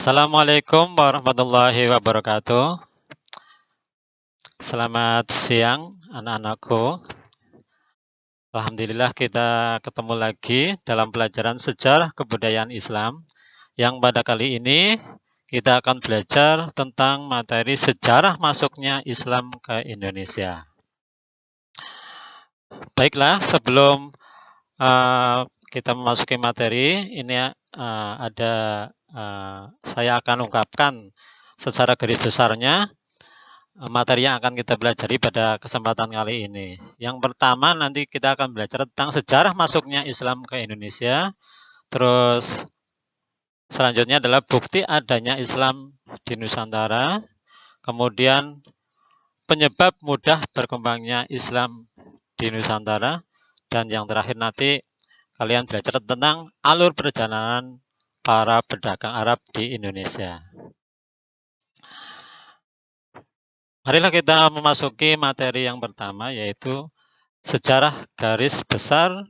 Assalamualaikum warahmatullahi wabarakatuh. Selamat siang anak-anakku. Alhamdulillah kita ketemu lagi dalam pelajaran sejarah kebudayaan Islam yang pada kali ini kita akan belajar tentang materi sejarah masuknya Islam ke Indonesia. Baiklah, sebelum kita memasuki materi, ini saya akan ungkapkan secara garis besarnya materi yang akan kita pelajari pada kesempatan kali ini. Yang pertama nanti kita akan belajar tentang sejarah masuknya Islam ke Indonesia. Terus selanjutnya adalah bukti adanya Islam di Nusantara. Kemudian penyebab mudah berkembangnya Islam di Nusantara. Dan yang terakhir nanti kalian belajar tentang alur perjalanan para pedagang Arab di Indonesia. Marilah kita memasuki materi yang pertama, yaitu secara garis besar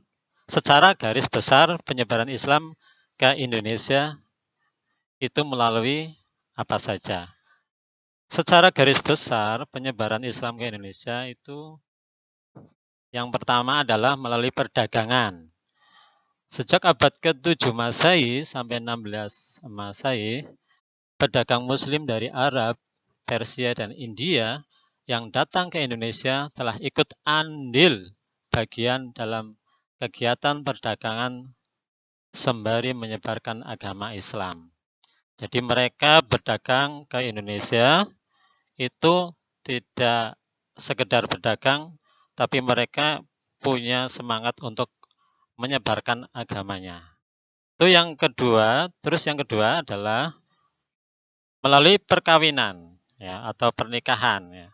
penyebaran Islam ke Indonesia itu melalui apa saja. Secara garis besar penyebaran Islam ke Indonesia itu yang pertama adalah melalui perdagangan. Sejak abad ke-7 Masehi sampai 16 Masehi, pedagang Muslim dari Arab, Persia, dan India yang datang ke Indonesia telah ikut andil bagian dalam kegiatan perdagangan sembari menyebarkan agama Islam. Jadi mereka berdagang ke Indonesia itu tidak sekedar berdagang, tapi mereka punya semangat untuk menyebarkan agamanya. Itu yang kedua. Terus yang kedua adalah melalui perkawinan ya, atau pernikahan ya.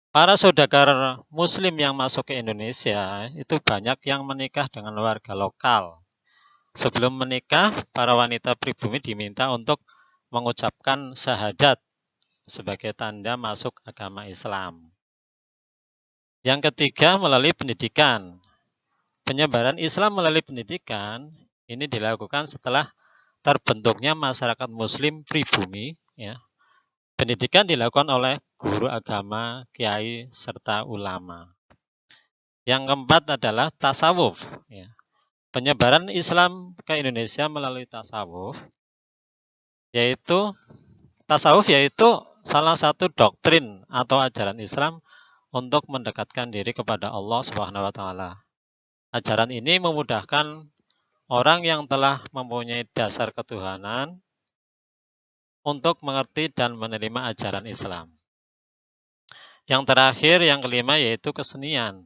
Para saudagar Muslim yang masuk ke Indonesia itu banyak yang menikah dengan warga lokal. Sebelum menikah, para wanita pribumi diminta untuk mengucapkan syahadat sebagai tanda masuk agama Islam. Yang ketiga, melalui pendidikan. Penyebaran Islam melalui pendidikan ini dilakukan setelah terbentuknya masyarakat Muslim pribumi. Ya. Pendidikan dilakukan oleh guru agama, kiai, serta ulama. Yang keempat adalah tasawuf. Ya. Penyebaran Islam ke Indonesia melalui tasawuf, yaitu salah satu doktrin atau ajaran Islam untuk mendekatkan diri kepada Allah Subhanahu wa taala. Ajaran ini memudahkan orang yang telah mempunyai dasar ketuhanan untuk mengerti dan menerima ajaran Islam. Yang terakhir, yang kelima, yaitu kesenian.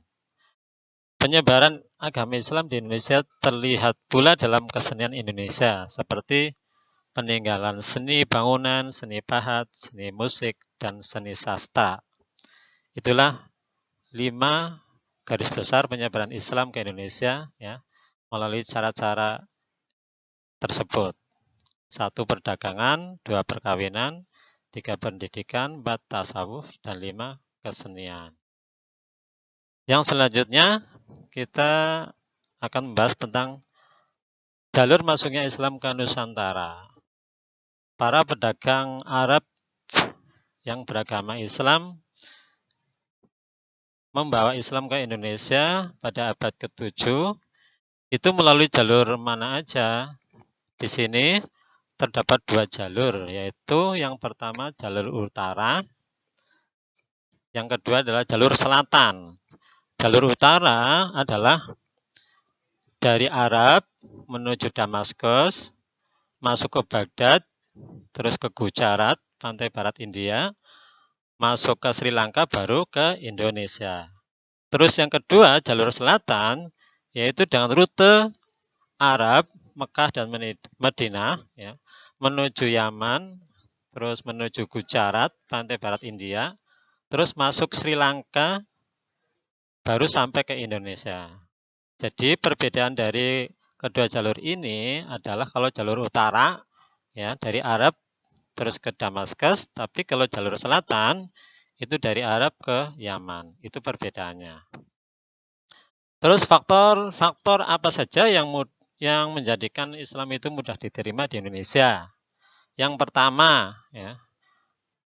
Penyebaran agama Islam di Indonesia terlihat pula dalam kesenian Indonesia, seperti peninggalan seni bangunan, seni pahat, seni musik, dan seni sastra. Itulah 5 garis besar penyebaran Islam ke Indonesia ya, melalui cara-cara tersebut. 1 perdagangan, 2 perkawinan, 3 pendidikan, 4 tasawuf, dan 5 kesenian. Yang selanjutnya kita akan membahas tentang jalur masuknya Islam ke Nusantara. Para pedagang Arab yang beragama Islam membawa Islam ke Indonesia pada abad ke-7 itu melalui jalur mana aja. Di sini terdapat 2 jalur, yaitu yang pertama jalur utara, yang kedua adalah jalur selatan. Jalur utara adalah dari Arab menuju Damaskus, masuk ke Baghdad, terus ke Gujarat, pantai barat India, masuk ke Sri Lanka, baru ke Indonesia. Terus yang kedua, jalur selatan, yaitu dengan rute Arab, Mekah dan Madinah, ya, menuju Yaman, terus menuju Gujarat, pantai barat India, terus masuk Sri Lanka, baru sampai ke Indonesia. Jadi perbedaan dari kedua jalur ini adalah kalau jalur utara, ya, dari Arab terus ke Damaskus, tapi kalau jalur selatan itu dari Arab ke Yaman. Itu perbedaannya. Terus faktor apa saja yang menjadikan Islam itu mudah diterima di Indonesia? Yang pertama, ya,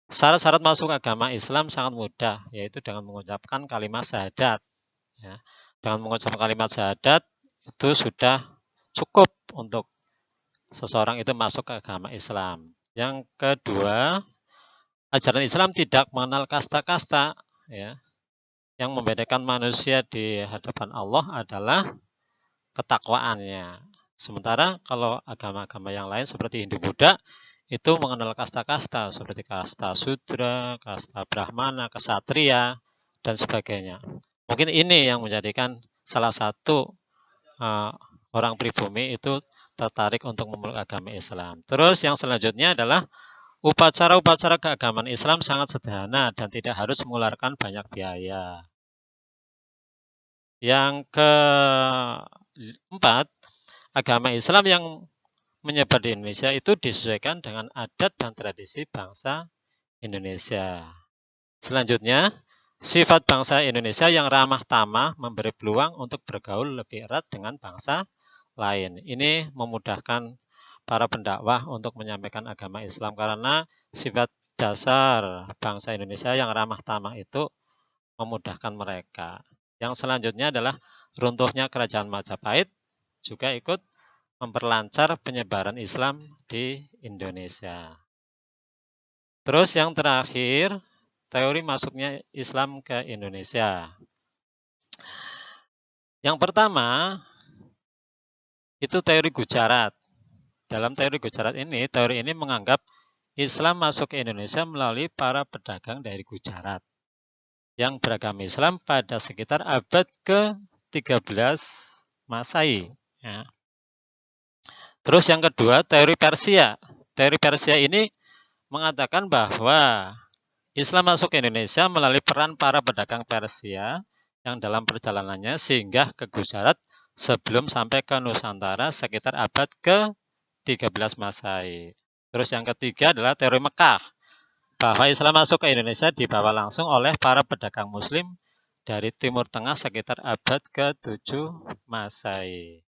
syarat-syarat masuk agama Islam sangat mudah, yaitu dengan mengucapkan kalimat syahadat. Ya. Dengan mengucapkan kalimat syahadat itu sudah cukup untuk seseorang itu masuk ke agama Islam. Yang kedua, ajaran Islam tidak mengenal kasta-kasta. Ya. Yang membedakan manusia di hadapan Allah adalah ketakwaannya. Sementara kalau agama-agama yang lain seperti Hindu Buddha itu mengenal kasta-kasta seperti kasta Sudra, kasta Brahmana, Ksatria, dan sebagainya. Mungkin ini yang menjadikan salah satu orang pribumi itu tertarik untuk memeluk agama Islam. Terus yang selanjutnya adalah upacara-upacara keagamaan Islam sangat sederhana dan tidak harus mengeluarkan banyak biaya. Yang keempat, agama Islam yang menyebar di Indonesia itu disesuaikan dengan adat dan tradisi bangsa Indonesia. Selanjutnya, sifat bangsa Indonesia yang ramah tamah memberi peluang untuk bergaul lebih erat dengan bangsa lain. Ini memudahkan para pendakwah untuk menyampaikan agama Islam karena sifat dasar bangsa Indonesia yang ramah tamah itu memudahkan mereka. Yang selanjutnya adalah runtuhnya kerajaan Majapahit juga ikut memperlancar penyebaran Islam di Indonesia. Terus yang terakhir, teori masuknya Islam ke Indonesia. Yang pertama, itu teori Gujarat. Dalam teori Gujarat ini, teori ini menganggap Islam masuk ke Indonesia melalui para pedagang dari Gujarat yang beragama Islam pada sekitar abad ke-13 Masehi. Ya. Terus yang kedua, teori Persia. Teori Persia ini mengatakan bahwa Islam masuk ke Indonesia melalui peran para pedagang Persia yang dalam perjalanannya singgah ke Gujarat sebelum sampai ke Nusantara sekitar abad ke-13 Masehi. Terus yang ketiga adalah teori Mekah, bahwa Islam masuk ke Indonesia dibawa langsung oleh para pedagang Muslim dari Timur Tengah sekitar abad ke-7 Masehi.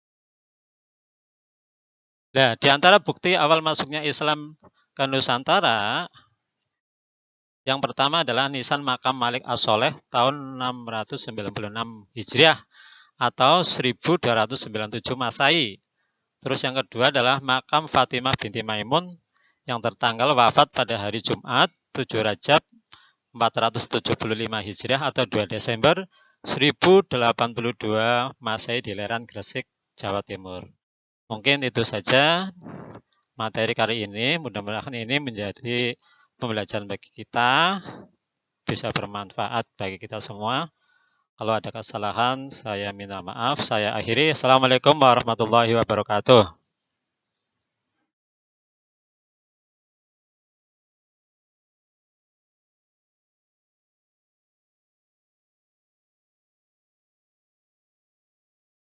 Nah, di antara bukti awal masuknya Islam ke Nusantara, yang pertama adalah nisan makam Malik As-Soleh tahun 696 Hijriah atau 1297 Masehi. Terus yang kedua adalah makam Fatimah binti Maimun yang tertanggal wafat pada hari Jumat 7 Rajab 475 Hijriah atau 2 Desember 1082 Masehi di Leran Gresik, Jawa Timur. Mungkin itu saja materi kali ini. Mudah-mudahan ini menjadi pembelajaran bagi kita, bisa bermanfaat bagi kita semua. Kalau ada kesalahan, saya minta maaf. Saya akhiri. Assalamualaikum warahmatullahi wabarakatuh.